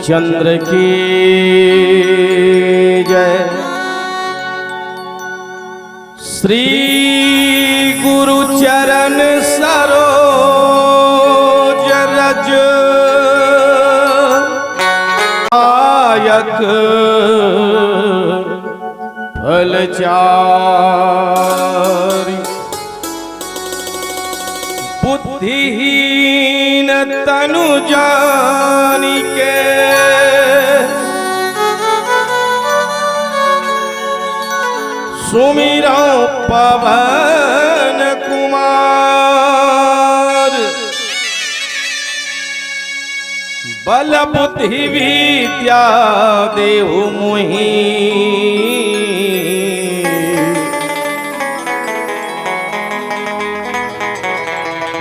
चंद्र की जय। श्री गुरु चरण सरोज रज आयक फलचारी। बुद्धिहीन तनु जानिके सुमिरो पवन कुमार। बल बुद्धि विद्या देहु मोहि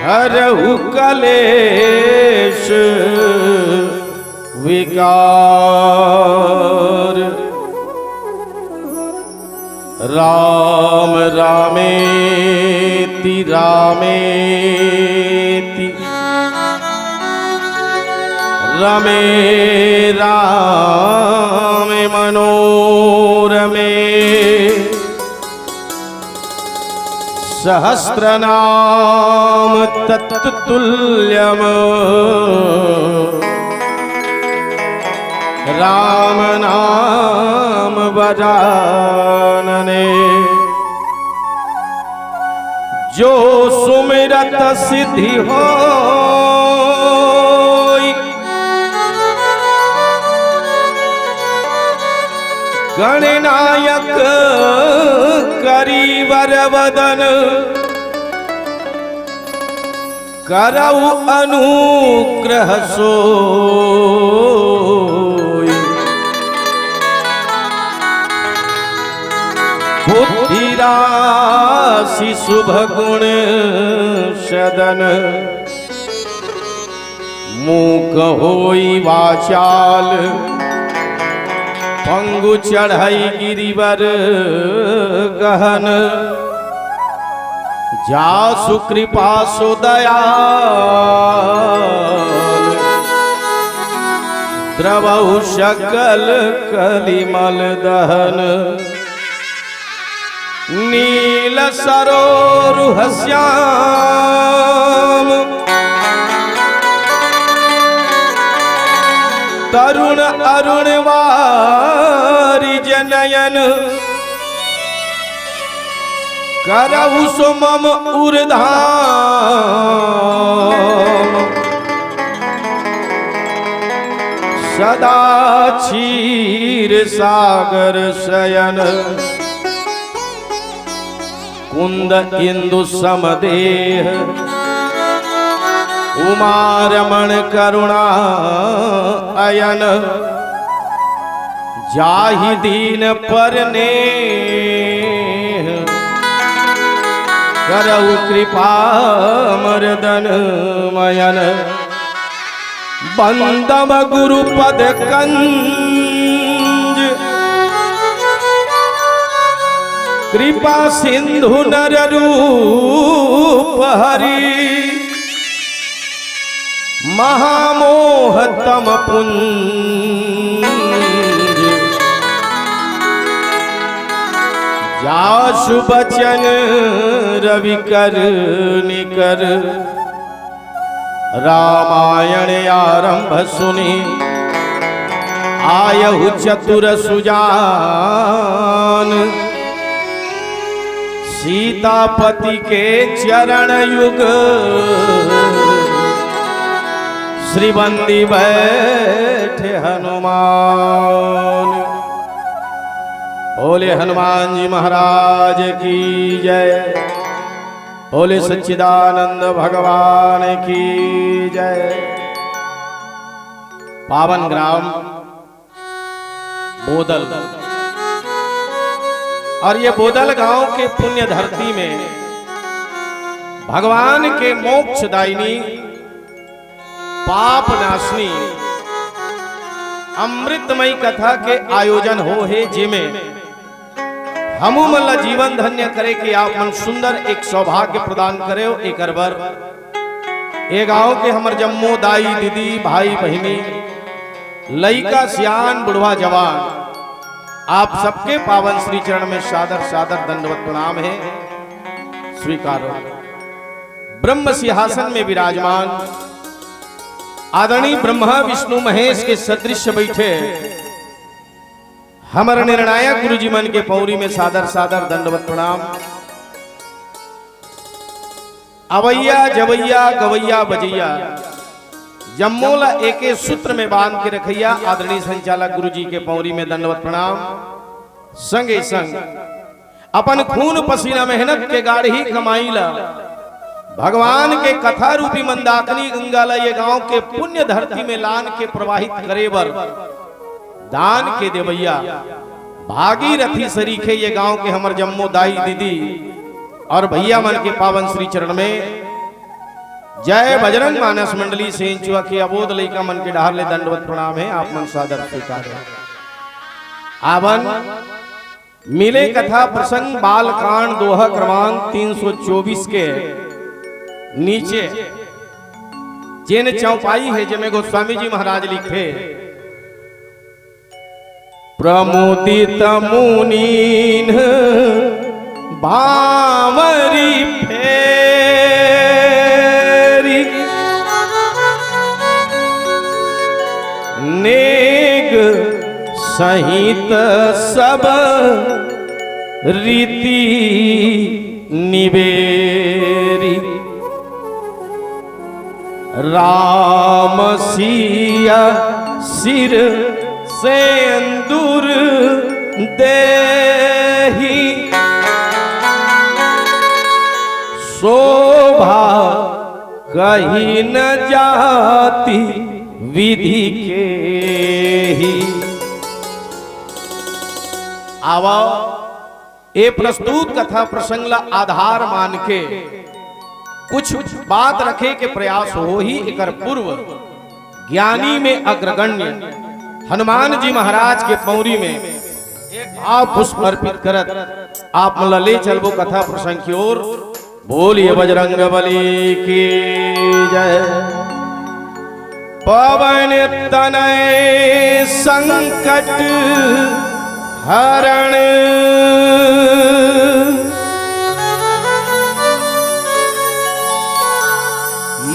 हरहु कलेश विकार। राम रामेति रामेति रमे रामे मनोरमे। सहस्रनाम तत्तुल्यम राम नाम बजानने। जो सुमिरत सिद्धि होई गणनायक करीवर वदन। करऊ अनुग्रह सोई बुद्धि राशि शुभ गुण सदन। मूक होई वाचाल पंगु चढ़ाई गिरिवर गहन। जासु कृपा सो दयाल द्रवहु सकल कलिमल दहन। नील सरोरुह श्याम तरुण अरुण वारि जनयन। करहु सुमम उर्धाम सदा क्षीर सागर शयन। कुंद इंदु समदेह उमारमण करुणा अयन। जाहि दीन परने करऊ कृपा मर्दन मयन। बंदम गुरुपद कंज कृपा सिंधु नर रूप हरि। महामोह तम पुंज जासु बचन रवि कर निकर। रामायण आरंभ सुनि आयहु चतुर सुजान। सीतापति के चरण युग श्रीबंदी बैठे हनुमान। बोले हनुमान जी महाराज की जय। बोले सच्चिदानंद भगवान की जय। पावन ग्राम बोदल और ये बोदल गांव के पुण्य धरती में भगवान के मोक्षदायिनी पाप नाशनी अमृतमयी कथा के आयोजन हो है जिमें हमू मल्ला जीवन धन्य करे कि आप मन सुंदर एक सौभाग्य प्रदान करे हो। एक बार ये गांव के हमर जम्मो दाई दीदी भाई बहिनी लइका सियान बुढ़वा जवान, आप सबके पावन श्री चरण में सादर सादर दंडवत प्रणाम है। स्वीकार हो। ब्रह्म सिंहासन में विराजमान आदरणीय ब्रह्मा विष्णु महेश के सदृश बैठे हमारे निर्णायक गुरु जी मन के पौरी में सादर सादर दंडवत प्रणाम। अवैया जवैया गवैया बजैया जम्मोला एके सूत्र में बांध के रखैया आदरणीय संचालक गुरु जी के पौरी में दंडवत प्रणाम। संगे संग अपन खून पसीना मेहनत के गाढ़ी कमाईला भगवान के कथा रूपी मंदाकिनी गंगा ला ये गांव के पुण्य धरती में लान के प्रवाहित करे बर दान के देवैया भागीरथी सरीखे ये गांव के हमर जम्मो दाई दीदी और भैया मन के पावन श्री चरण में जय बजरंग मानस मंडली से इंचुआ के अबोध लइका मन के डाहर ले दंडवत प्रणाम है। आप मन सादर स्वीकार है। आवन मिले कथा प्रसंग बाल कांड दोहा क्रमांक 324 के नीचे जिन चौपाई है जिनमें गोस्वामी जी महाराज लिखे प्रमोदित मुनीन भावरी फेरी नेग सहित सब रीति निवेरी राम सिया सिर सेंदूर देहि शोभा कहीं न जाती विधि के ही। आवा ए प्रस्तुत कथा प्रसंग ला आधार मान के कुछ बात रखे के प्रयास हो ही एकर पूर्व ज्ञानी में अग्रगण्य हनुमान जी महाराज के पौरी में आप पुष्प अर्पित करत आप ले चलबो कथा प्रसंग की ओर। बोलिए बजरंग बली की जय। पवन तनय संकट हरण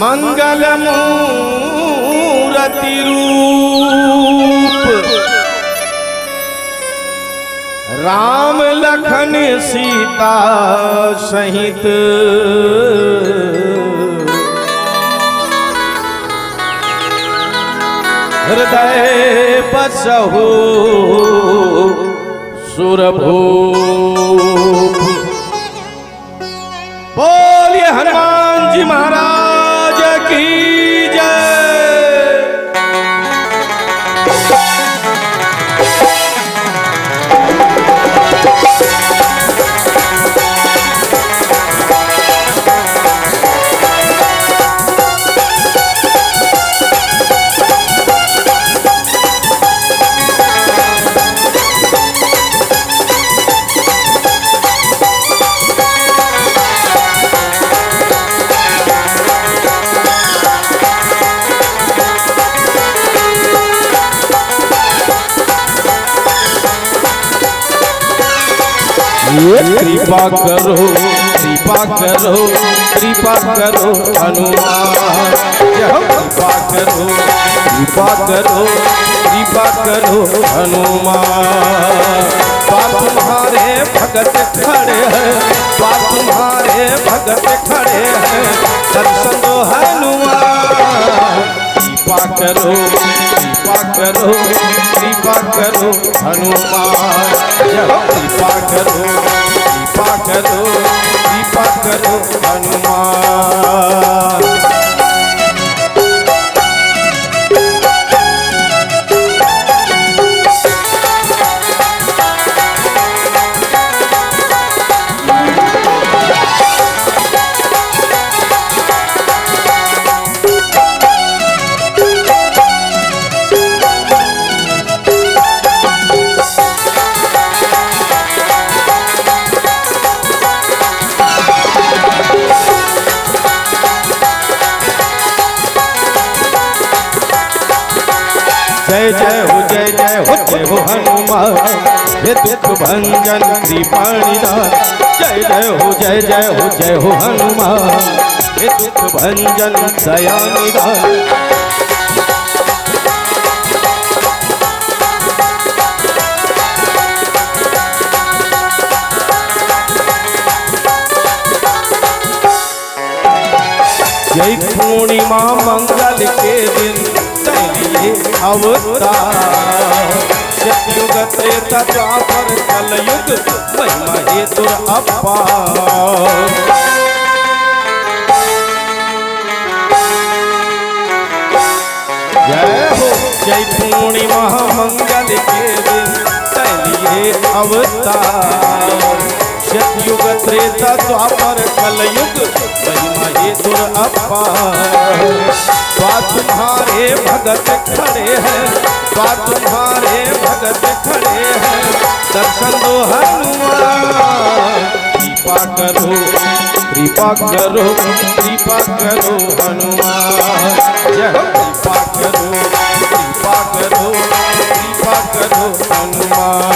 मंगल मूर्ति रूप राम लखन सीता सहित हृदय बसहु सुरभूप। बोलिए हनुमान जी महाराज की जय। कृपा करो कृपा करो कृपा करो हनुमान। कृपा करो कृपा करो कृपा करो हनुमान। पाप तुम्हारे भगत खड़े हैं पाप तुम्हारे भगत खड़े हैं दर्शन दो हनुमान। कृपा करो कृपा करो कृपा करो हनुमान। कृपा करो कृपा करो कृपा करो हनुमान। जय हो हनुमान हे दुख भंजन कृपा निधान। जय हो हनुमान हे दुख भंजन दया निधान। जय पूर्णिमा मंगल के दिन चलिए अवतार। सतयुग त्रेता द्वापर कलयुग महिमा हे दुरअपार। जय हो जय पूर्णिमा मंगल के दिन चलिए अवतार। सतयुग त्रेता द्वापर कलयुग महिमा हे दुरअपार। तुम्हारे भगत खड़े हैं, तुम्हारे भगत खड़े हैं, दर्शन दो हनुमान। कृपा करो कृपा करो कृपा करो हनुमान। जय हो कृपा करो कृपा करो कृपा करो हनुमान।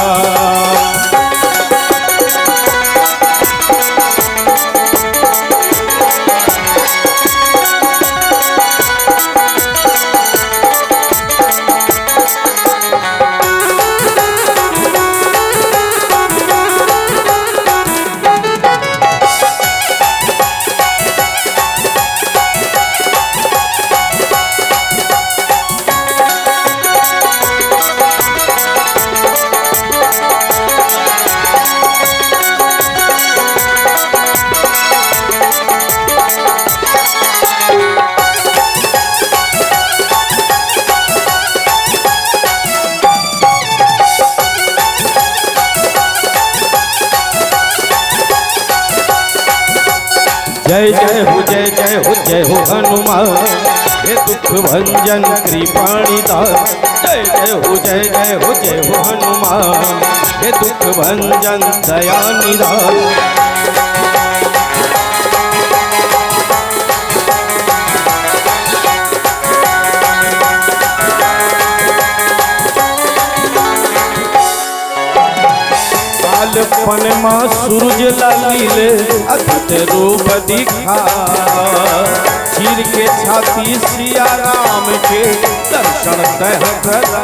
जय हो हनुमान हे दुख भंजन कृपा निधान। जय हो हनुमान हे दुख भंजन दया निधान। बालपन माँ सूरज लालीले अद्भुत रूप दिखा। चीर के छाती सिया राम के दर्शन दह करा।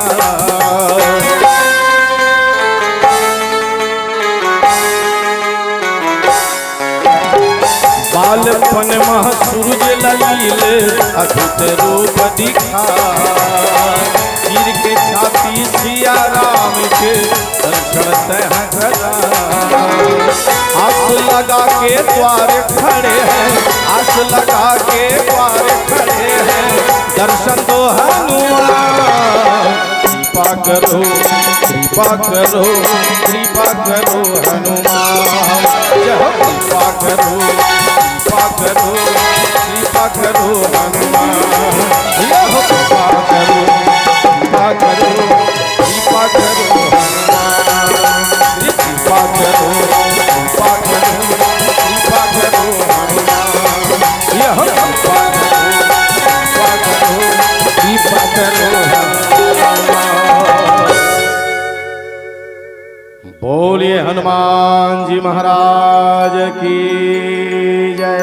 बालपन माँ सूरज लालीले अद्भुत रूप दिखा। चीर के छाती सिया राम के दर्शन दह करा। आस लगा के द्वार खड़े हैं, आस लगा के द्वार खड़े हैं, दर्शन दो हनुमान। कृपा करो कृपा करो कृपा करो हनुमान। जय हो कृपा करो कृपा करो कृपा करो हनुमान। जय हो कृपा करो कृपा करो कृपा करो हनुमान। कृपा करो कृपा करो कृपा करो हनुमान। यह कृपा करो कृपा करो हनुमान। बोलिए हनुमान जी महाराज की जय।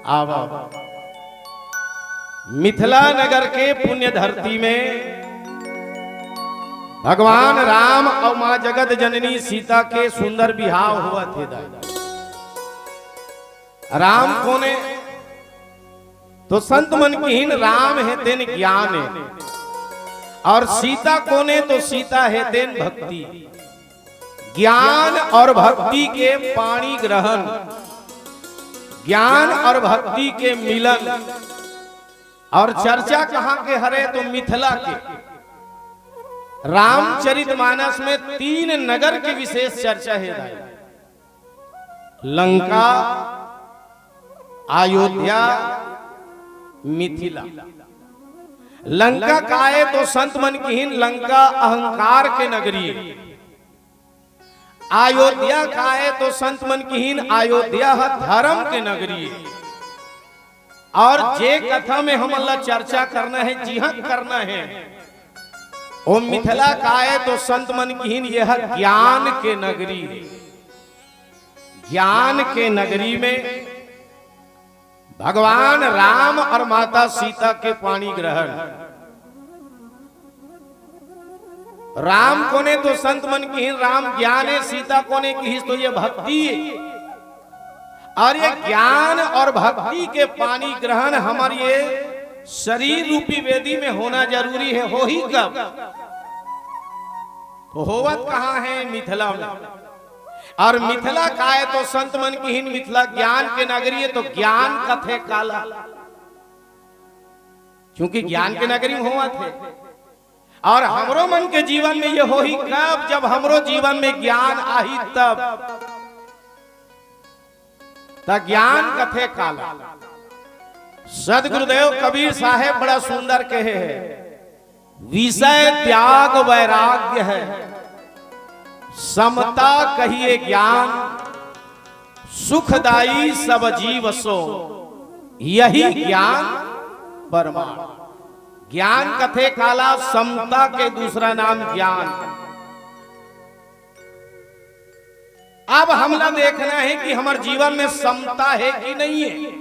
आवा मिथिला नगर के पुण्य धरती में भगवान राम और मां जगत जननी सीता के सुंदर विवाह हुआ थे। राम कोने तो संत मन कीन राम है तेन ज्ञान है, और सीता कोने तो सीता है तेन भक्ति। ज्ञान और भक्ति के पाणी ग्रहण, ज्ञान और भक्ति के मिलन। और चर्चा कहां के हरे तो मिथिला के। रामचरितमानस में 3 नगर की विशेष चर्चा है। लंका, अयोध्या, मिथिला। लंका काए तो संत मन कीन लंका अहंकार के नगरी। अयोध्या काए तो संत मन कीन अयोध्या धर्म के नगरी। और जे कथा में हम अल्लाह चर्चा करना है, जी हाँ करना है, ओ मिथिला काए तो संत मन कीन यह ज्ञान के नगरी है। ज्ञान के नगरी में भगवान राम और माता सीता के पाणी ग्रहण। राम कोने तो संत मन की राम ज्ञान है, सीता कोने की तो ये भक्ति है। और ये ज्ञान और भक्ति के पानी ग्रहण हमारे ये शरीर रूपी वेदी में होना जरूरी है। हो ही कब? तो होवत कहां है? मिथिला में। और मिथिला का है तो संत मन की मिथिला ज्ञान के नगरी है, तो ज्ञान कथे काला, क्योंकि ज्ञान के नगरी में हुआ थे। और हमरो मन के जीवन में ये हो ही कब? जब हमरो जीवन में ज्ञान आही तब ज्ञान कथे काला। सदगुरुदेव कबीर साहेब बड़ा सुंदर कहे है, विषय त्याग वैराग्य है, समता कहिए ज्ञान, सुखदाई सब जीव सो, यही ज्ञान परमार्थ। ज्ञान कथे काला, समता के दूसरा नाम ज्ञान। अब हमला देखना है कि हमारे जीवन में समता है कि नहीं है।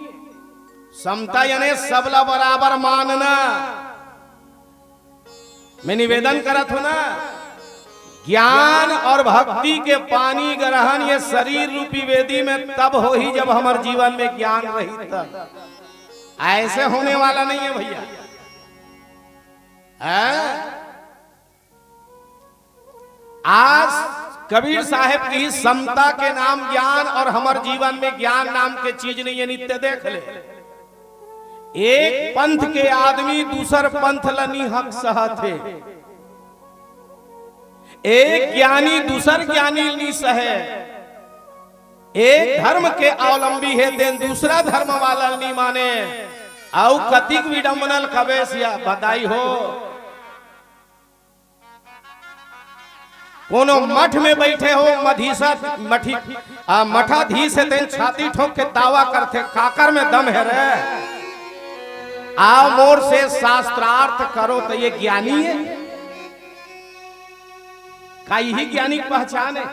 समता यानी सबला बराबर मानना। मैं निवेदन करत हूं ना, ज्ञान और भक्ति के पानी ग्रहण ये शरीर रूपी वेदी में तब हो ही जब हमारे जीवन में ज्ञान रही तब। ऐसे होने वाला नहीं है भैया। आज कबीर साहेब की समता के नाम ज्ञान और हमारे जीवन में ज्ञान नाम के चीज नहीं है। नित्य देख ले, एक पंथ के आदमी दूसर पंथ लनी हक सहते, एक ज्ञानी दूसर ज्ञानी नी सहे, एक धर्म के अवलंबी है देन दूसरा धर्म वाला नहीं माने। औ कतिक विडंबनल कबेसिया बधाई हो। कोनो मठ में बैठे हो, मठाधीश है तेन छाती ठोक के दावा करते काकर में दम है रे, आओ मोर से शास्त्रार्थ करो, तो ये ज्ञानी है का? यही ज्ञानी की पहचान है।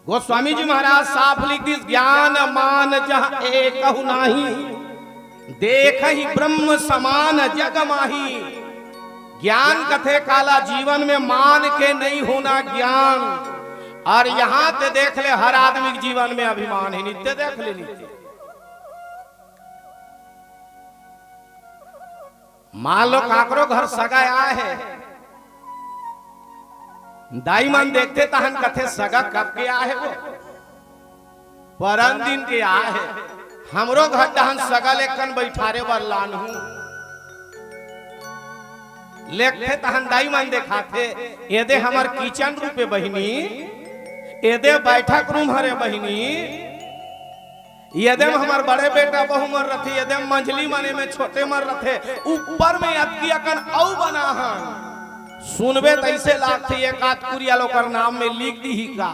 गोस्वामी जी महाराज साफ लिख दी, ज्ञान मान जह एक नाही, देख ही ब्रह्म समान जग माही। ज्ञान कथे काला, जीवन में मान के नहीं होना ज्ञान। और यहां ते देख ले, हर आदमी के जीवन में अभिमान है। नित्य देख ले, नित्य मान लो काकरो घर सगा आए है, दाई मन देखते तहन कथे सगा कब के आए है, वो परन दिन के आए है। हमरो घर दहन सगा लेखन बैठारे बर लान हूं, लेखे तहन दाई मन देखाथे, एदे हमार किचन रूपे बहिनी, एदे बैठक रूम हरे बहिनी, यदे हमार बड़े बेटा बहु मर रथे, यदे मंझली मने में छोटे मर रथे, ऊपर में अतकी अकन औ बना हन। सुनबे तैसे लागथे एक आध कुरिया लोकर नाम में लिख दी ही का,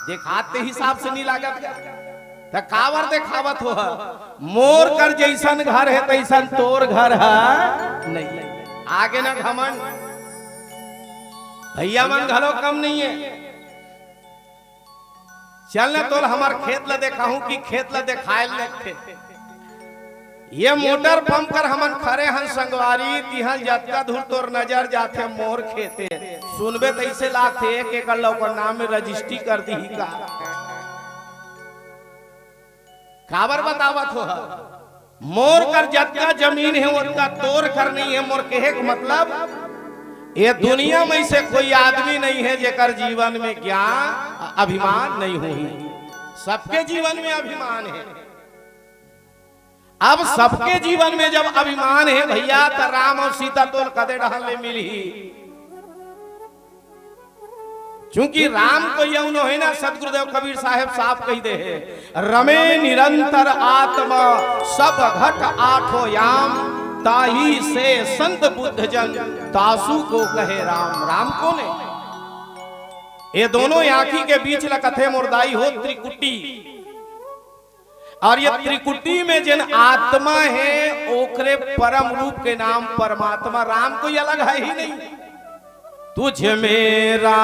देखाते हिसाब से नहीं लागत का, त कावर देखावत हो। मोर कर जैसन घर है तैसन तोर घर है नहीं। आगे न घमंड, भैया मन घलो कम नहीं है। चल न तो हमार खेत ला देखा हूं कि खेत ला देखायल लगते। ये मोटर पंप कर हमन खरे हन संगवारी, तिहल जतका धूर तोर नजर जाते मोर खेते, सुनबे तैसे लागते एक एकड़ लौकर नाम में रजिस्ट्री कर दी का। काबर बतावत हो, मोर कर जतका जमीन है उनका तोर कर नहीं है। मोर कहे का मतलब ये दुनिया में से कोई आदमी नहीं है जेकर जीवन में ज्ञान अभिमान नहीं हुई। सबके जीवन में अभिमान है। अब सबके जीवन में जब अभिमान है भैया, तो राम और सीता तोल कदे ढहले मिली। क्योंकि राम को यौनो है ना, सदगुरुदेव कबीर साहेब साफ कही दे है, रमे निरंतर आत्मा सब घट आठो याम, ताही से संत बुद्ध जन तासु को कहे राम। राम को ने ये दोनों आंखी के बीच ला कथे मुर्दाई हो त्रिकुटी। और ये त्रिकुटी में जिन आत्मा है ओकरे परम रूप के नाम परमात्मा। राम कोई अलग है ही नहीं। तुझ मेरा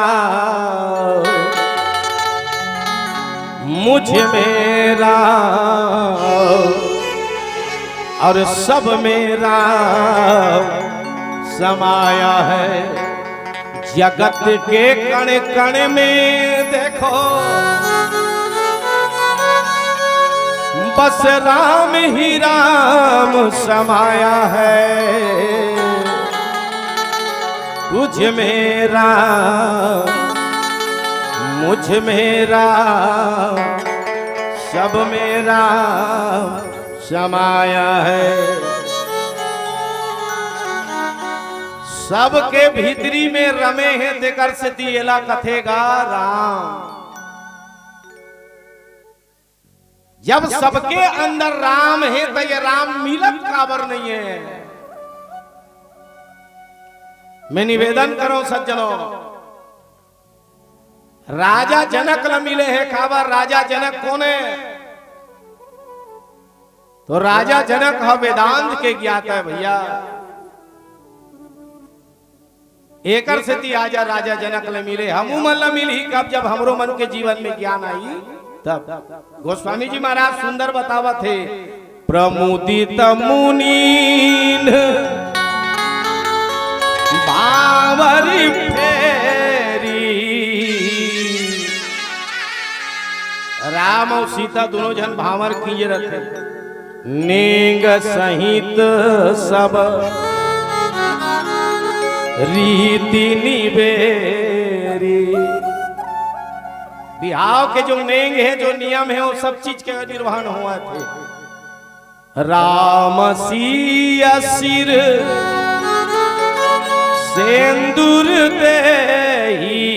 मुझ मेरा और सब मेरा समाया है। जगत के कण कण में देखो बस राम ही राम समाया है। तुझ मेरा मुझ मेरा सब मेरा समाया है। सबके भीतरी में रमे हैं देकर से दिएला कथेगा राम। जब सबके अंदर राम है तो ये राम मिलत काबर नहीं है। मैं निवेदन करो सज्जनों, राजा जनक न मिले हैं काबर। राजा जनक कौन है? तो राजा जनक है वेदांत के ज्ञाता है भैया। एकर से ती आजा राजा जनक न मिले, हमू मन न मिली कब जब हमरो मन के जीवन में ज्ञान आई तब। गोस्वामी जी महाराज सुंदर बतावा थे, प्रमुदित मुनीन बावरी फेरी। राम और सीता दोनों जन भावर किए रखे, नेंग सहित सब रीति निबेरी। बिहाव के जो नेंग है जो नियम है वो सब चीज के निर्वहन हुआ थे। राम सिया सिर सेंदूर देही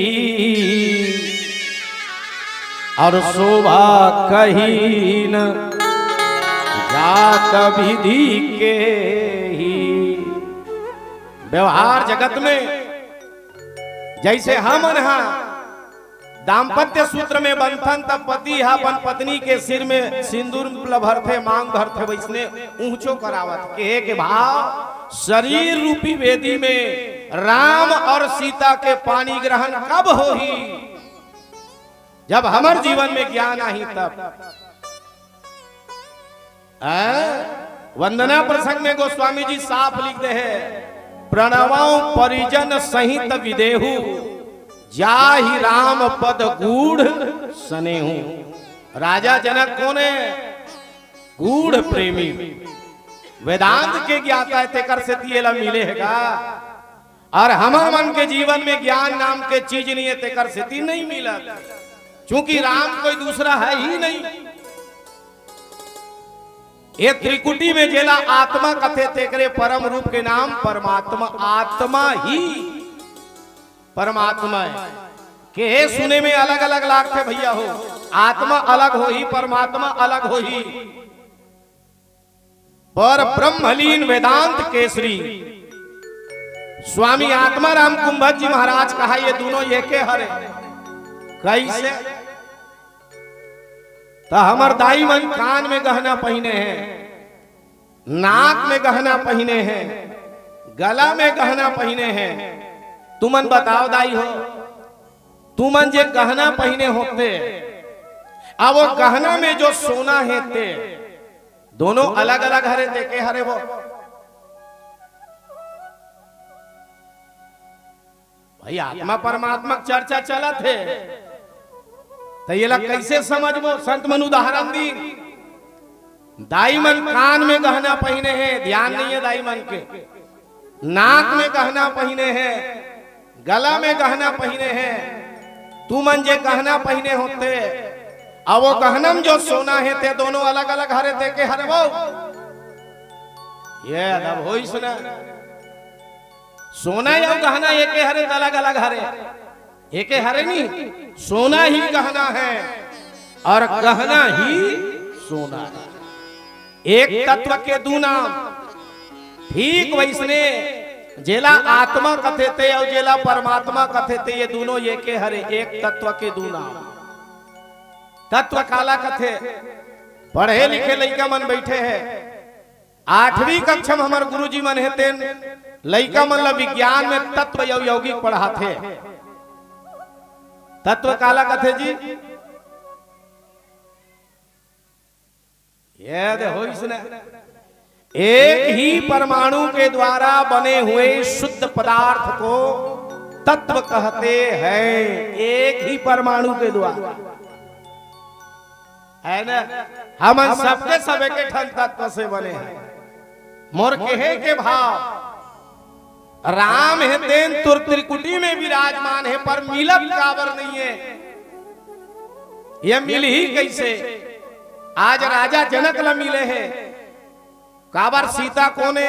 और शोभा कही न जात विधि के ही। व्यवहार जगत में जैसे हम दाम्पत्य सूत्र में बंधन तब पति अपन पत्नी के सिर में सिंदूर भरते मांग भरते वैसने ऊंचो करावत के भाव शरीर रूपी वेदी में राम और सीता के पानी ग्रहण कब होही? जब हमार जीवन में ज्ञान आई तब। वंदना प्रसंग में गोस्वामी जी साफ लिख दे है, प्रणवों परिजन सहित विदेहु जाहि राम पद गूढ़ सनेहु। राजा जनक कौन है? गूढ़ प्रेमी वेदांत के ज्ञाता है तेकर से तियला मिलेगा। और हमार मन के जीवन में ज्ञान नाम के चीज नहीं है तेकर से ती नहीं मिला, क्योंकि राम कोई दूसरा है ही नहीं। ये त्रिकुटी में जेला आत्मा कथे तेकरे परम रूप के नाम परमात्मा। आत्मा ही परमात्मा है के सुने में अलग अलग लागते भैया हो। आत्मा अलग हो ही परमात्मा अलग हो ही। पर ब्रह्मलीन वेदांत केसरी स्वामी आत्माराम कुंभज जी महाराज कहा ये दोनों एके हरे। कैसे? तो हमर दाई मन कान में गहना पहने हैं, नाक में गहना पहने हैं, गला में गहना पहने हैं। तुमन बताओ दाई हो, तुमन जे गहना पहने होते अब वो गहना में जो सोना है ते दोनों अलग अलग हरे देखे हरे वो। भाई आत्मा परमात्मा चर्चा चला थे तो ये लग कैसे समझबो? संत मन उदाहरण दी। दाई मन कान में गहना पहने हैं, ध्यान नहीं है दाई मन के। नाक में गहना पहने हैं, गला में गहना पहने हैं। तू मन जे गहना पहने होते अब वो गहनम जो सोना है ते दोनों अलग अलग हरे देखे हरे वो। ये अदब हो ही सुना। सोना या गहना एक हरे अलग अलग हरे, एक हरे नहीं। सोना ही गहना है और गहना ही सोना है। एक तत्व के दू नाम। ठीक वैसने जेला आत्मा कथे थे और जेला परमात्मा कथे थे ये दोनों एक हरे। एक तत्व के दू नाम। तत्व काला कथे पढ़े लिखे लइका मन बैठे है 8वीं कक्षा में हमारे गुरुजी मन है तेन लइका मन ला विज्ञान में तत्व यौगिक पढ़ाते। तत्व काला कथे जी ये देखो इसने एक ही परमाणु के द्वारा बने हुए शुद्ध पदार्थ को तत्व कहते हैं। एक ही परमाणु के द्वारा है ना, हम सबके सब एक ठन तत्व से बने हैं। मोर कहे के भाव राम है तेन तुर त्रिकुटी में विराजमान है, पर मिलत काबर नहीं है। ये मिल ही कैसे? आज राजा जनक ला मिले है काबर सीता कोने,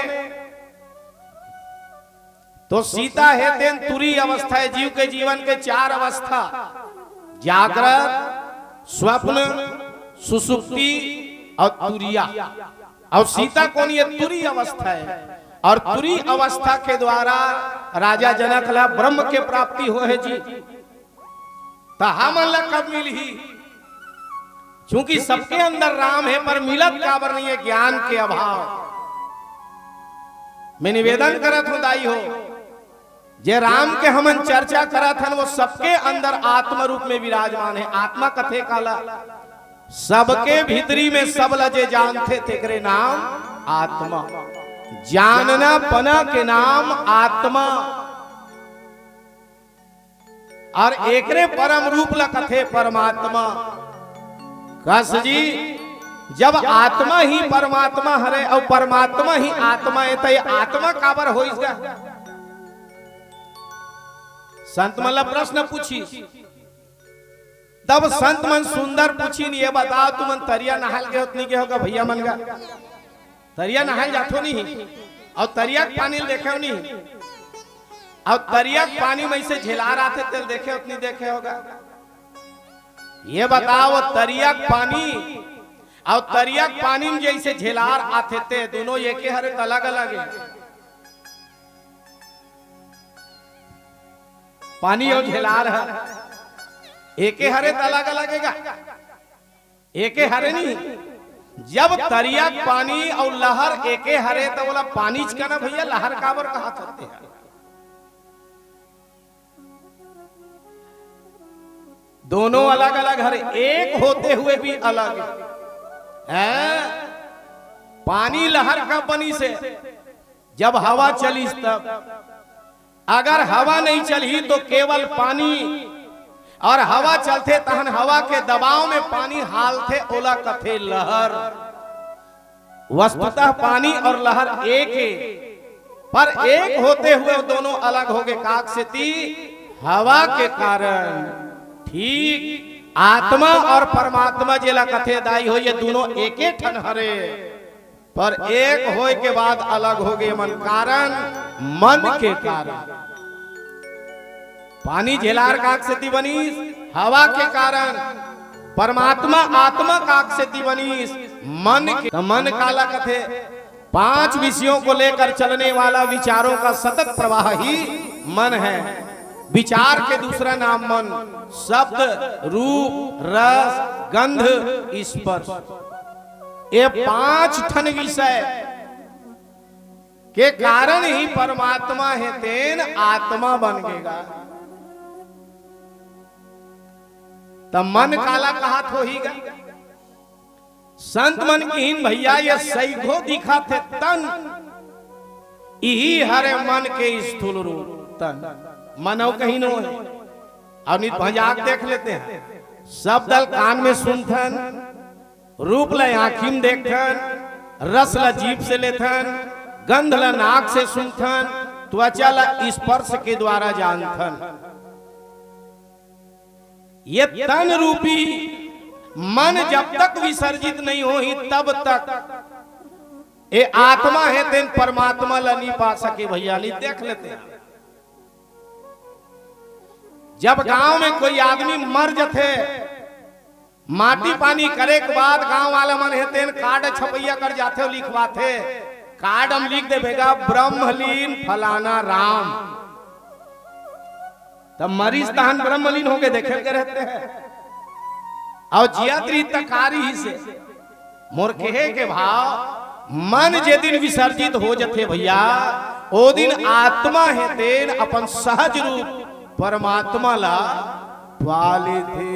तो सीता है तेन तुरी अवस्था है। जीव के जीवन के 4 अवस्था, जागृत, स्वप्न, सुसुप्ति और तुरिया। और सीता कौन? ये तुरी अवस्था है। और तुरी अवस्था के द्वारा राजा जनक ला ब्रह्म के प्राप्ति हो है जी। तो हम कब मिल ही? क्योंकि सबके अंदर राम है पर मिलत काबर नहीं है, ज्ञान के अभाव। मैं निवेदन करत हूं दाई हो जे राम के हमन चर्चा करत हन वो सबके अंदर आत्मा रूप में विराजमान है। आत्मा कथे काला सबके भीतरी में सब लजे जानते तेरे नाम आत्मा। जानना पना के नाम आत्मा। और एकरे परम रूप ला कथे परमात्मा। कस जी जब आत्मा ही परमात्मा हरे और परमात्मा ही आत्मा है तो ये आत्मा काबर हो इसका? संत मन प्रश्न पूछी तब संत मन सुंदर पूछी नहीं, ये बताओ तुमन तरिया नहाल के उतनी के होगा भैया मन का? तरिया नहाल जाथो नहीं और तरिया पानी देखे नहीं, और तरिया पानी में से झेलार आते तेल देखे उतनी देखे होगा? ये बताओ तरिया पानी और तरिया पानी में जैसे झेलार आते थे दोनों एक ही हरे अलग अलग है। पानी और झेलार है एक ही हरे अलग अलग है, एक ही हरे नहीं। जब तरिया पानी और लहर एक ही हरे तो बोला पानी का ना भैया लहर काबर कहा करते हैं? दोनों अलग अलग हरे, एक होते हुए भी अलग है। पानी लहर का बनी से जब हवा चली तब, अगर हवा नहीं चली तो केवल पानी, और हवा चलते तहन हवा के दबाव में पानी हालते ओला कथे लहर। वस्तुतः पानी और लहर एक है, पर एक होते हुए दोनों अलग हो गए। काक से ती हवा के कारण। ठीक आत्मा और परमात्मा जेला कथे दाई हो ये दोनों एक ही ठन हरे, पर एक होए के बाद अलग हो गए। मन कारण मन के कारण। पानी झेलार काक से बनी हवा के कारण, परमात्मा आत्मा काक से बनी मन के। तो मन काला कथे 5 विषयों को लेकर चलने वाला विचारों का सतत प्रवाह ही मन है। विचार के दूसरा नाम मन। शब्द, रूप, रस, गंध, स्पर्श, ये 5 ठन विषय के कारण ही परमात्मा है तेन आत्मा बन गएगा। तब मन काला कहा हो ही गा। संत मन कीन भैया ये सैघो दिखा थे तन, यही हरे मन के स्थूल रूप तन। मनव कहीं नो है और नित भजाक देख लेते हैं। सब दल कान में सुनथन, रूप ल आँखी में देखथन, रस ल जीभ से लेथन, गंध ल नाक से सुनथन, त्वचा ल स्पर्श के द्वारा जानथन। ये तन रूपी मन जब तक विसर्जित नहीं हो ही तब तक ये आत्मा है तेन परमात्मा ला नहीं पा सके भैया। नहीं देख लेते हैं जब गांव में कोई आदमी मर जाते माटी पानी करे के बाद गांव वाला मन है तेन कार्ड छपैया कर जाते हो लिखवाते। कार्ड हम लिख दे भेगा ब्रह्मलीन फलाना राम, तब मरीज तहन ब्रह्मलीन होके देखे के रहते हैं। और जियात्री तकारी ही से मोर कहे के भाव मन जे दिन विसर्जित हो जथे भैया ओ दिन आत्मा है तेन अपन सहज रूप परमात्मा ला पाले थे।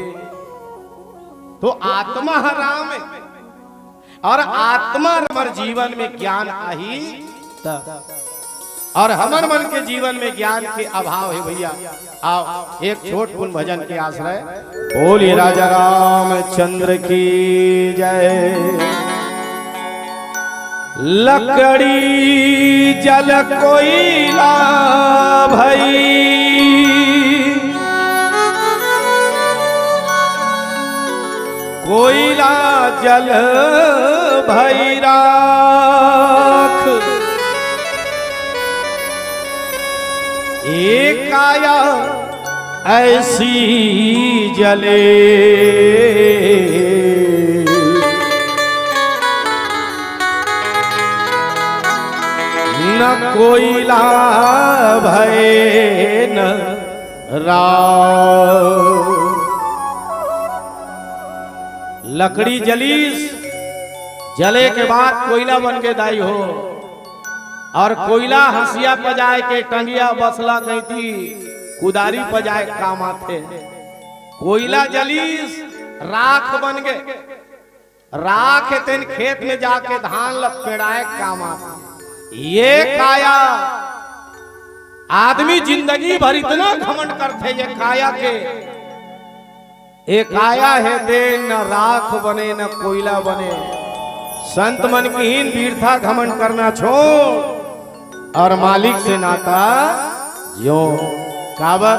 तो आत्मा राम है और आत्मा हमारे जीवन में ज्ञान आई और हमार मन के जीवन में ज्ञान के अभाव है भैया। आओ एक छोट पुन भजन के आश्रय बोलिए राजा रामचंद्र की जय। लकड़ी जल कोयला भई कोयला जल भई राख एक आया ऐसी जले न कोयला भय न राख। लकड़ी जलीस जले के बाद कोयला बन के दाई हो और कोयला हंसिया पजाए के टंगिया बसला गई थी कुदारी पजाए काम आते। कोयला जलीस राख बन गए राख तेन खेत में जाके धान लपेड़ाए काम आते। ये काया आदमी जिंदगी भर इतना घमंड करते ये काया के एक काया है दे न राख बने न कोयला बने। संत मन की हीन वीरता घमंड करना छोड़ और मालिक से नाता जो काबर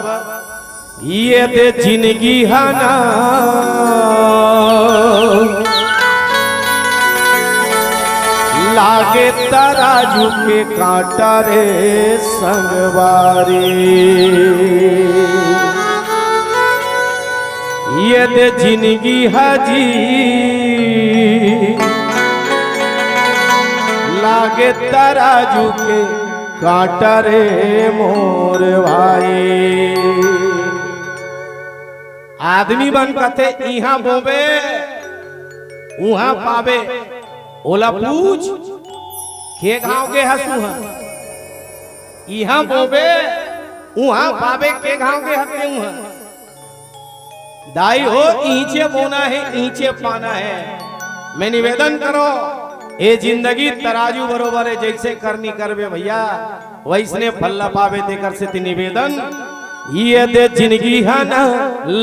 ये दे जिंदगी है ना लागे तराजू के कांटा रे संगवारी। ये दे जिंदगी हाजी लागे तराजू के कांटा रे मोर भाई। आदमी बन कथे इहा बोबे उहा पावे ओला पूछ के गांव के हसू इहा बोबे उहा पावे के गांव के हते उहा। दाई हो ईंचे बोना है ईंचे पाना है। मैं निवेदन करो ये जिंदगी तराजू बरोबर है जैसे करनी करवे भैया वैसने फल पावे देकर से निवेदन ये दे जिंदगी है ना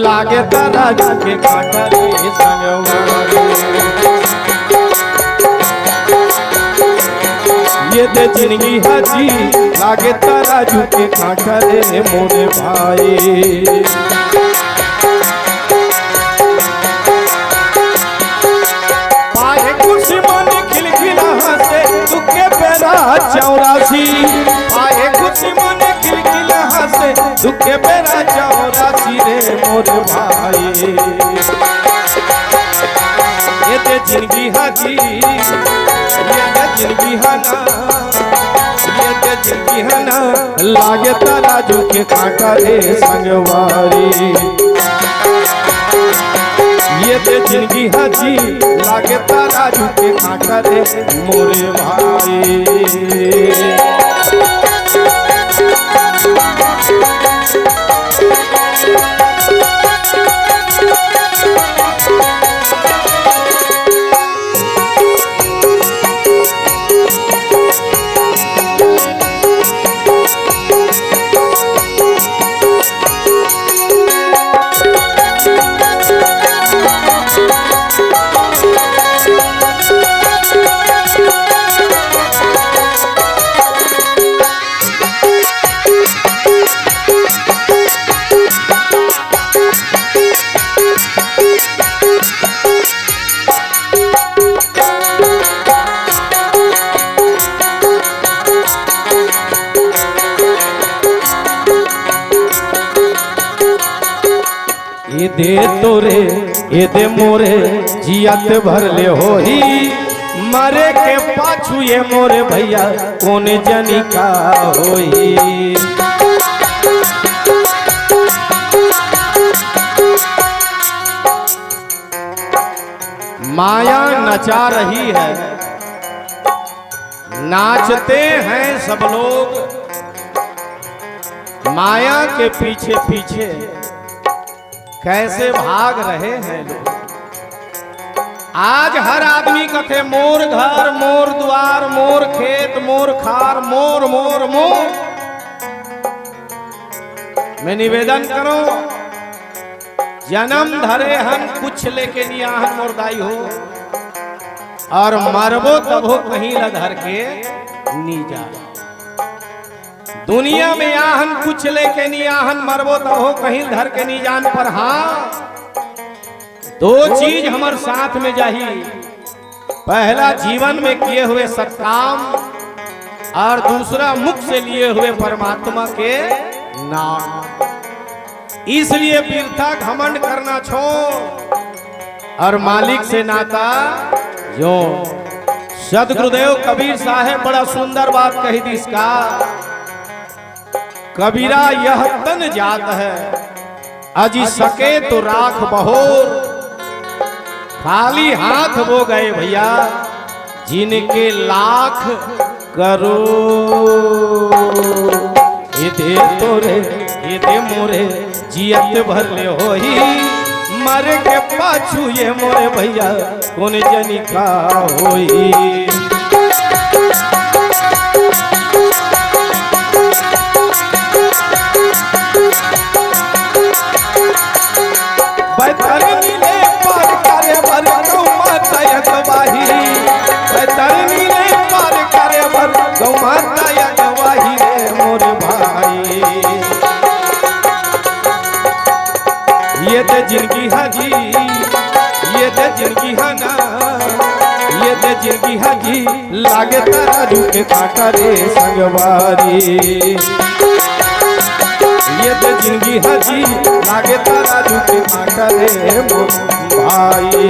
लागे तराजू के कांटा रे संगवारी। ये दे जिंदगी हाजी लागे तराजू के कांटा रे मोरे भाई। पाए खुशी मन खिलखिला हंसे दुखे पेरा चौरासी। पाए खुशी मन खिलखिला हंसे दुखे पेरा चौरासी रे मोरे भाई। ये दे जिंदगी हाजी जिंदगी हना ये ते जिंदगी हना लागे तराजू के कांटा रे संगवारी। ये ते जिंदगी हाजी लागे तराजू के कांटा रे मोरे भाई। ये दे तोरे ये दे मोरे जियत भर ले होही मरे के पाछू ये मोरे भैया कौन जनी का होई। माया न नचा रही है, नाचते हैं सब लोग माया के पीछे पीछे, कैसे भाग रहे हैं लोग। आज हर आदमी कथे मोर घर मोर द्वार मोर खेत मोर खार मोर मोर मोर। मैं निवेदन करो, जन्म धरे हम कुछ लेके नियाहन मोरदाई हो, और मरबो तब हो कहीं लधर के नी जा। दुनिया में आहन कुछ लेके नियाहन मरबो तब हो कहीं धर के नी जान। पर हाँ, दो चीज हमार साथ में जाही, पहला जीवन में किए हुए सत्काम, और दूसरा मुख से लिए हुए परमात्मा के नाम। इसलिए वीरता घमंड करना छोड़, और मालिक से नाता जो। सदगुरुदेव कबीर साहब बड़ा सुंदर बात कही थी इसका, कबीरा यह तन जात है अजी सके तो राख बहोर। खाली हाथ वो गए भैया जिनके लाख करोड़। ये दे तोरे ये दे मोरे जियत भरले होही, मर के पाछू ये मोरे भैया कौन जनी का होई। बैतरनी ले पार करे भर गौ माता गवाही, बैतरनी ले पार करे भर गौ माता गवाही रे मोर भाई। ये ते जिंदगी हाजी, ये ते जिंदगी हाना, ये ते जिंदगी हाजी लागे तराजू के कांटा रे संगवारी। ये तो जिंदगी हाजी लागे तराजू के कांटा रे मोर भाई।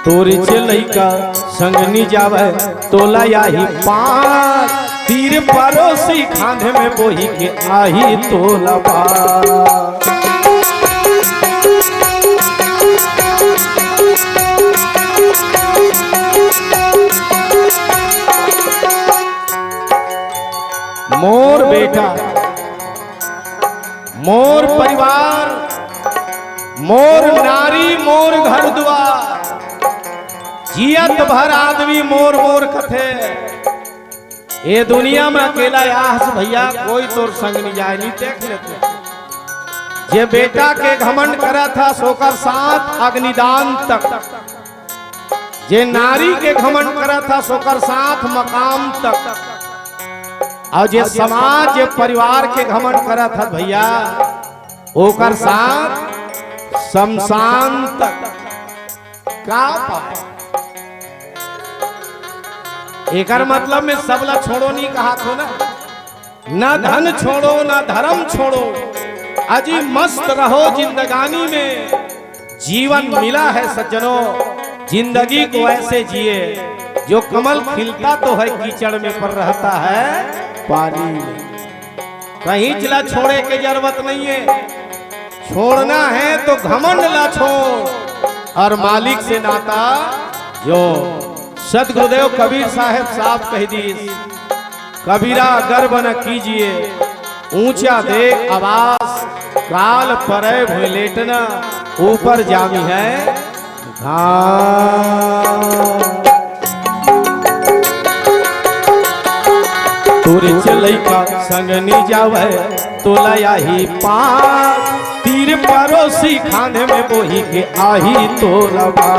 तोरी लइका संगनी जावे तोला याही पार, तीर परोसी खांधे में बोही के आही तोला पार। मोर बेटा मोर परिवार मोर नारी मोर घर द्वार, जियत भर आदमी मोर मोर कथे। ये दुनिया में अकेला आस भैया कोई तोर संग नहीं जाए। नहीं देख लेते जे बेटा के घमंड करा था सोकर साथ अग्निदान तक, जे नारी के घमंड करा था सोकर साथ मकाम तक, और जे समाज जे परिवार के घमंड करा था भैया ओकर साथ शमशान तक का पाए। एकर मतलब में सबला छोड़ो नहीं कहा थो ना धन छोड़ो ना धर्म छोड़ो, अजी मस्त रहो जिंदगानी में। जीवन मिला है सज्जनों, जिंदगी को ऐसे जिए जो कमल खिलता तो है कीचड़ में पर रहता है पानी में। कहीं जिला छोड़े की जरूरत नहीं है, छोड़ना है तो घमंड ला छोड़, और मालिक से नाता जो सदगुरुदेव कबीर साहब साफ कह दी, कबीरा गर्व न कीजिए ऊंचा दे आवाज, काल पर भूल लेटना ऊपर जामी है तोरे चलई का संग नी जावे तोला याही पार, तीर के पड़ोसी खाने में बोही के आही तो रवा।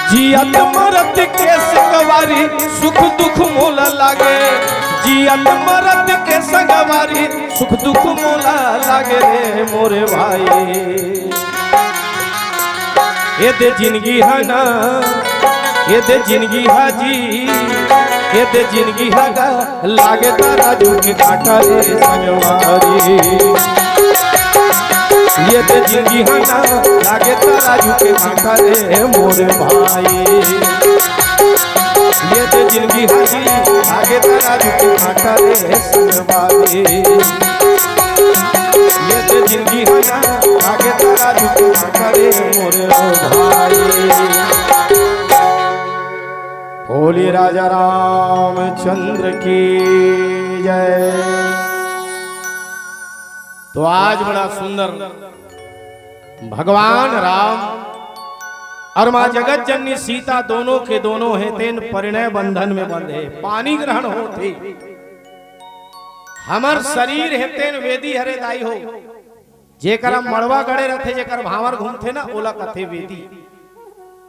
जियत मरत के संगवारी सुख दुख मोला लागे, जियत मरत के संगवारी सुख दुख मोला लागे रे मोरे भाई। ये दे जिंदगी है ना, ये दे जिंदगी है जी, ये दे जिंदगी है गा लागे तराजू के कांटा रे संगवारी। ये दे जिंदगी है ना लागे तराजू के कांटा रे मोरे भाई। ये दे जिंदगी है जी लागे तराजू के कांटा रे संगवारी। ये दे जिंदगी है ना लागे तराजू के कांटा रे मोरे भाई। बोली राजा रामचंद्र की जय। तो आज बड़ा सुंदर भगवान राम और मां जगत जननी सीता दोनों के दोनों हैं तेन परिणय बंधन में बंधे, पानी ग्रहण होते। हमर शरीर है तेन वेदी हरे दाई हो, जेकर मड़वा गड़े रहते, जेकर भावर घूमते ना ओला कथे वेदी।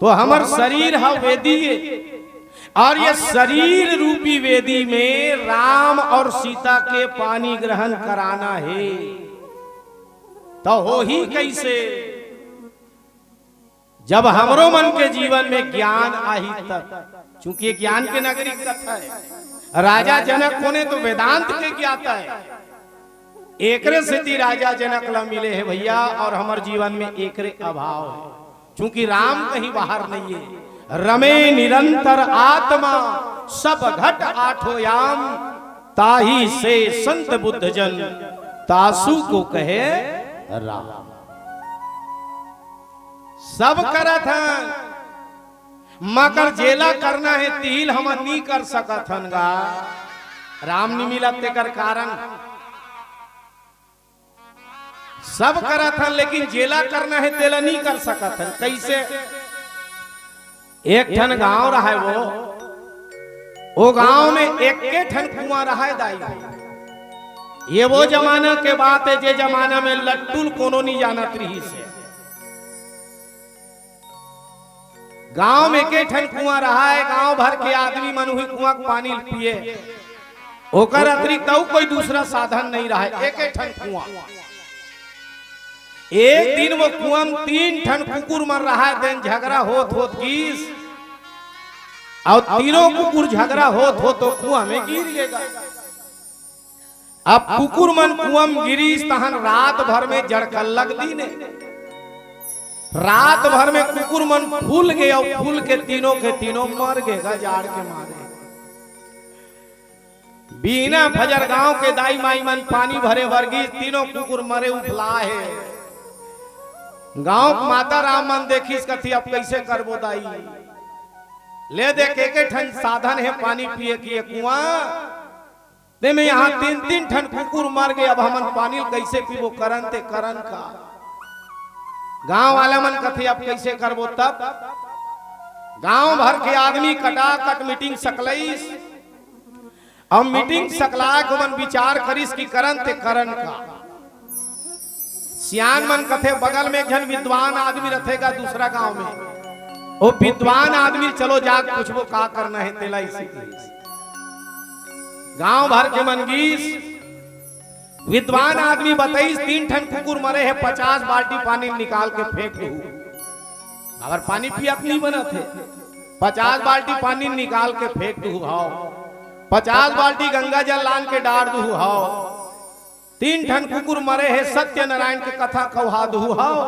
तो हमर शरीर है वेदी, और ये शरीर रूपी वेदी में राम और सीता के पानी ग्रहण कराना है। तो हो ही कैसे? जब हमरो मन के जीवन में ज्ञान आही तक, चूंकि ज्ञान के नगरी कथा है। राजा जनक होने तो वेदांत के ज्ञाता है, एकरे सिद्धि राजा जनक ला मिले है भैया, और हमारे जीवन में एकरे अभाव है। चूंकि राम कहीं बाहर नहीं है, रमे निरंतर आत्मा सब घट आठो याम, ताही से संत बुद्ध जन तासु को कहे राम। सब करत हन, मगर जेला करना है तिल हम नहीं कर सकत हन गा। राम नहीं मिलत तेकर कारण सब करत हन, लेकिन जेला करना है तेला नहीं कर सकत हन। कैसे? एक ठन गांव रहा है, वो गांव में एक ठन कुआं रहा है दाई। ये वो जमाना के बात है जे जमाना में लट्टुल कोनो नहीं जानत रही से। गांव में एक ठन कुआं रहा है, गांव भर के आदमी मन हुई कुआं का पानी पिए, ओकर अतिरिक्त कोई दूसरा साधन नहीं रहा है, एक ठन कुआं। एक दिन वो कुआं में 3 ठन कुकुर मर रहा है, दिन झगड़ा होत होत गिस, और तीनों कुकुर झगड़ा होत हो तो कुआं में गिर गएगा। अब कुकुर मन कुआं में गिरीस तहन रात भर में जड़कल्लक दीने, रात भर में कुकुर मन फूल गए, और फूल के तीनों मर गए जाड़ के मारे। बिना फजर गांव के दाई माई मन पानी भरे वर्गी, तीनों कुकुर मरे उफला है। गांव माता राम मन देखिस कथी अब कैसे करबो दाई, ले देख एक ठन साधन है पानी पिए की कुआं दे में यहाँ 3 ठन कुकुर मर गए, अब हमन पानी कैसे पीबो? करन ते करन का। गांव वाला मन कथी अब कैसे करबो? तब गांव भर के आदमी कटाकट मीटिंग सकलईस, अब मीटिंग सकला को मन विचार करिस की करन ते करन का। सियान मन कथे बगल में एक जन विद्वान आदमी रहेगा दूसरा गांव में, वो विद्वान आदमी चलो जाग पूछबो का करना है तेला। इसी गांव भर के मनगीस विद्वान आदमी बताइस 3 ठन कुकुर मरे है, 50 बाल्टी पानी निकाल के फेंक दू। अगर पानी पियत नहीं बना थे, 50 बाल्टी पानी निकाल के फेंक दू, हाओ 50 बाल्टी गंगा जल लान के डार दू, हाओ 3 ठन कुकुर मरे है, सत्यनारायण के कथा कहा दू, हाओ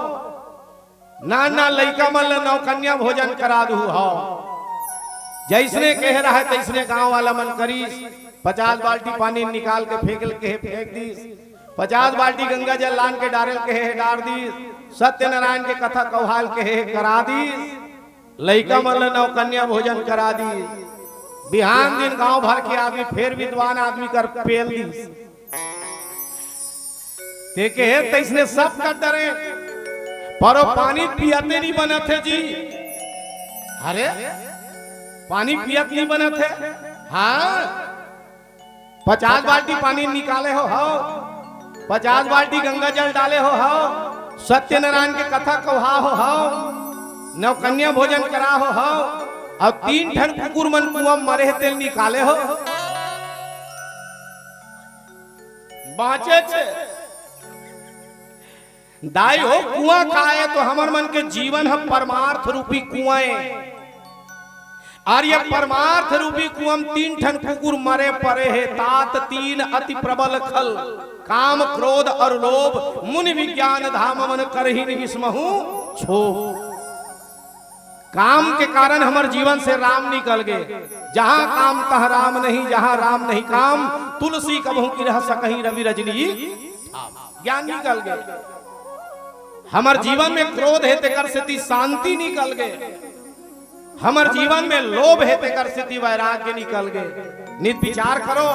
ना लइका मन नौकन्या भोजन करा दू, हाओ जैसने कह रहा है तैसने गांव वाला मन करीस। 50 बाल्टी पानी निकाल के फेंक दी, 50 बाल्टी गंगा जल लान के डारल के है डार दी, सत्यनारायण के कथा कौहाल के है करा दी, लइका मन नौकन्या भोजन करा दी। बिहान दिन गांव भर के आदमी फिर विद्वान आदमी कर पेल दी, देखे है तैसने सब कर डरे, पर पानी पियाते नहीं बना थे जी। अरे पानी पियत नहीं बने थे। हाँ 50 बाल्टी पानी निकाले हो 50 बाल्टी गंगा जल डाले हो सत्यनारायण के कथा कहा हो नवकन्या भोजन करा हो और 3 ठन कुकुर मन कुआं मरे तेल निकाले हो बाँचे छे दाई हो कुआं खाए तो हमर मन के जीवन हम परमार्थ रूपी कुआं और ये परमार्थ रूपी कुआं 3 ठन कुकुर मरे परे है तात 3 अति प्रबल खल काम क्रोध और लोभ मुनि विज्ञान धाम मन करहि विस्महु छो। काम के कारण हमारे जीवन से राम निकल गए। जहां काम तह राम नहीं, जहां राम नहीं काम, तुलसी कबहू की रह सकहीं रवि रजनी ज्ञान निकल गए। हमारे जीवन में क्रोध है तेकर स्थिति शांति निकल गए। हमारे जीवन में लोभ है तेकर स्थिति वैराग्य निकल गए। नित विचार करो,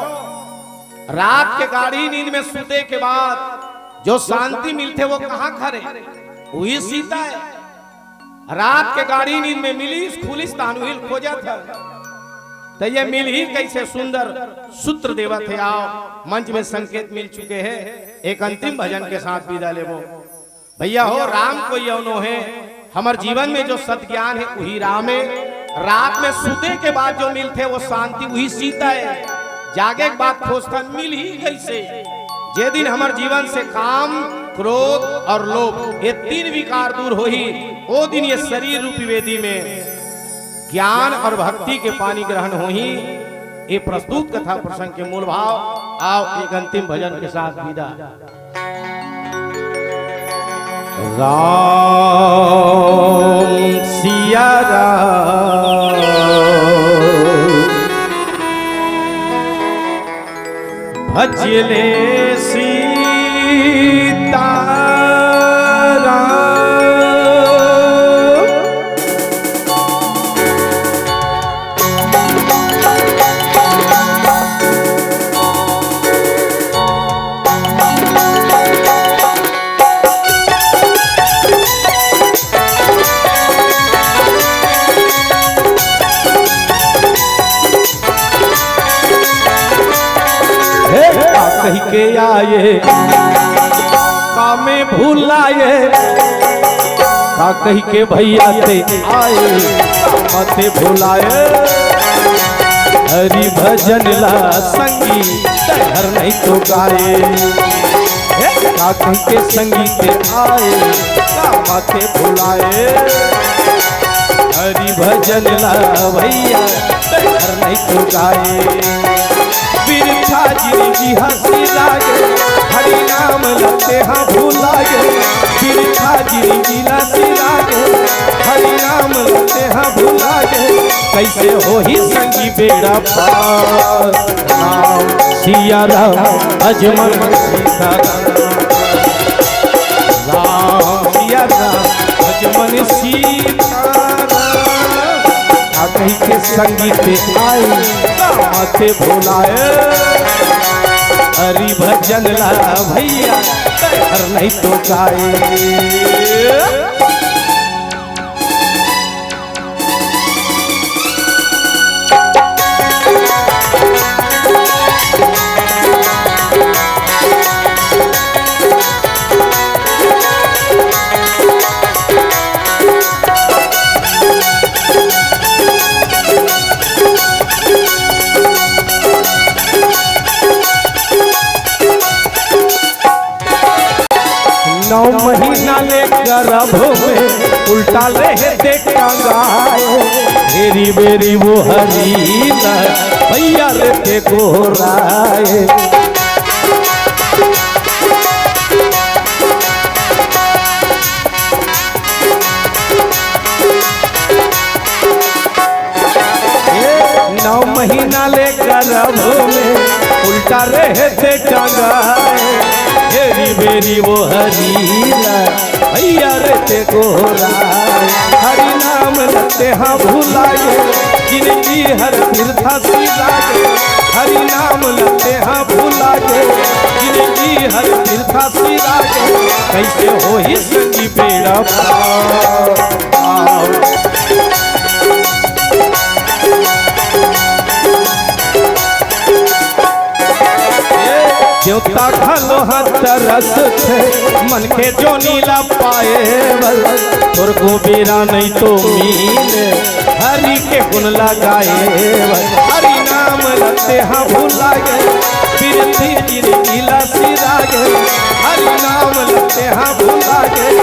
रात के गाढ़ी नींद में सोते के बाद जो शांति मिलते वो कहां खरे, वही सीता है। रात के गाढ़ी नींद में मिली खुलिस तानुहिल खोजा था तो ये मिल ही कैसे सुंदर सूत्र देवा थे। आओ मंच में संकेत मिल चुके हैं, एक अंतिम भजन के साथ विदा लेवो। भैया हो राम को यौनो है, हमारे जीवन में जो सत ज्ञान है वही राम है। रात में सोते के बाद जो मिलते वो शांति वही सीता है। जागे के बाद खोजता मिल ही कैसे। जे दिन हमारे जीवन से काम क्रोध और लोभ ये 3 विकार दूर हो ही वो दिन ये शरीर रूपी वेदी में ज्ञान और भक्ति के पानी ग्रहण हो ही। ये प्रस्तुत कथा प्रसंग के मूल भाव। आओ एक अंतिम भजन के साथ विदा। राम सिया राम भजले सीता कही के आए कामे भूलाए का कही के भैया ते आए मते भूलाए। हरि भजन ला संगी हर नहीं तो गाए का कही के संगीत आए मते भूलाए। हरि भजन ला भैया हर नहीं तो गाए। बिरछा जी हंसी लागे हरि नाम लते हाँ भूलागे। बिरछा जी हंसी लागे हरि नाम लते हाँ भूलागे। कैसे हो ही संगी बेड़ा पार राम सिया राम अजमल सीता राम सिया राम अजमल सीता कहीं के संगीत आए माथे भुलाए। हरि भजन ला भैया हर नहीं तो गाए। महीना ले गर्भ में उल्टा रहे देखा गाए। हेरी बेरी वो हरी भैया लेते गोराए। नौ महीना ले गर्भ में उल्टा रहे देखा गाए। हेरी बेरी वो हरीला भैया रहते गोराए। हरि नाम लते हाँ भूलाए जिंदगी हर तीर्था सीलागे। हरि नाम लते हाँ भूलाए जिंदगी हर तीर्था सीलागे। कैसे हो ही संगी बेड़ा पार रस थे मन के जो नीला पाए और को बेरा नहीं तो मीले हरि के गुण लगाए हरि नाम लगते हाँ भूला गए फिर जिंदगी सिरा गए हरि नाम लगते हाँ भूला गए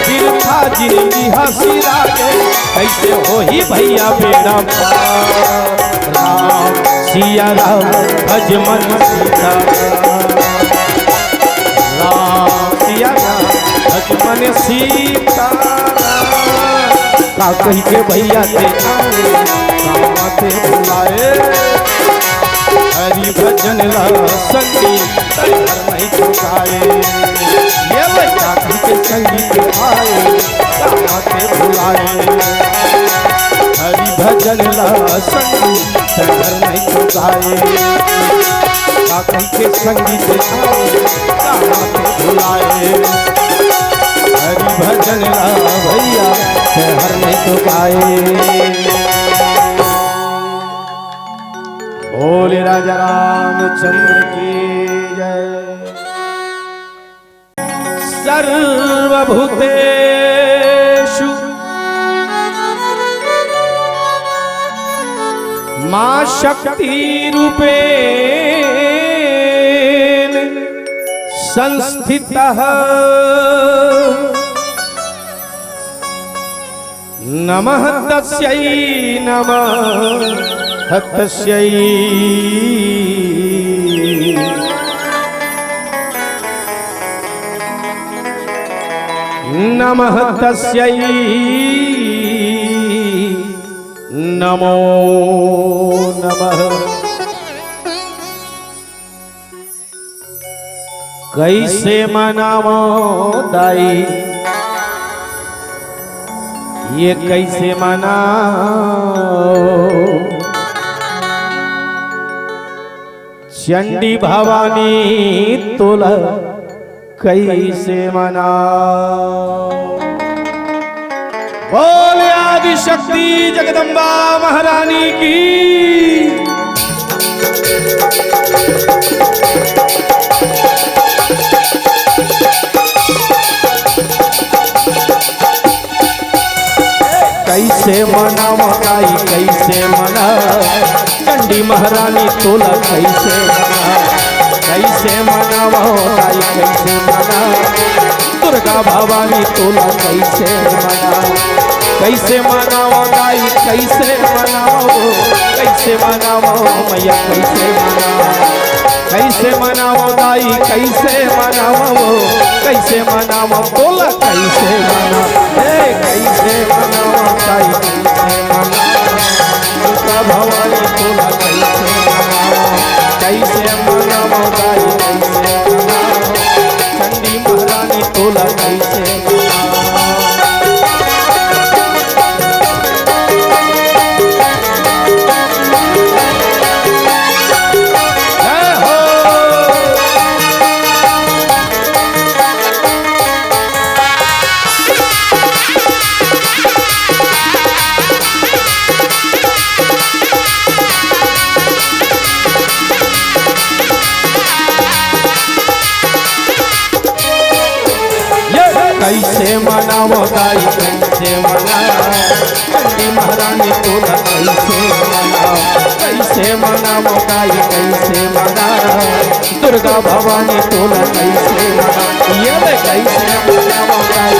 फिर था जिंदगी हसीरा गए कैसे हो ही भैया बेड़ा पार राम सिया राम भज मन सीता राम सिया राम भज मन सीता का कही के भैया ते आते बुलाए हरि भजन ला संगीत नहीं चुकाए ये भैया के संगीत आए आते बुलाए हरि भजन ला संगीत नहीं चुकाए काकी के संगीत आते बुलाए हरि भजन ला भैया हर नहीं चुकाए बोले राजा रामचंद्र की जय सर्वभूतेषु मां शक्ति रूपेण संस्थितः नमः तस्यै नमः तस्यै नमः तस्यै नमो नमः। कैसे मनावो दाई ये कैसे मनाओ चंडी भवानी तुला कैसे मनाओ। बोले आदि शक्ति जगदम्बा महारानी की। कैसे मनावा गाई कैसे मना चंडी महारानी तोला कैसे मना। कैसे मनावा गाई कैसे मना दुर्गा भवानी तोला कैसे मना। कैसे मनावा गाई कैसे मनाओ कैसे मनाओ मैया कैसे मना। कैसे मनाओ गाई कैसे मनाओ कैसे मनाओ तोला कैसे मना। कैसे मनाओ गाई कैसे मना दुर्गा भवानी तोला कैसे मना। कैसे मनाओ गाई कैसे मनाओ चंडी महारानी तोला कैसे मना। कैसे मनावो गाई कैसे मना चंडी महारानी तोला कैसे मना। कैसे मनावो गाई कैसे मना दुर्गा भवानी तोला कैसे मना। ये कैसे मनावो गाई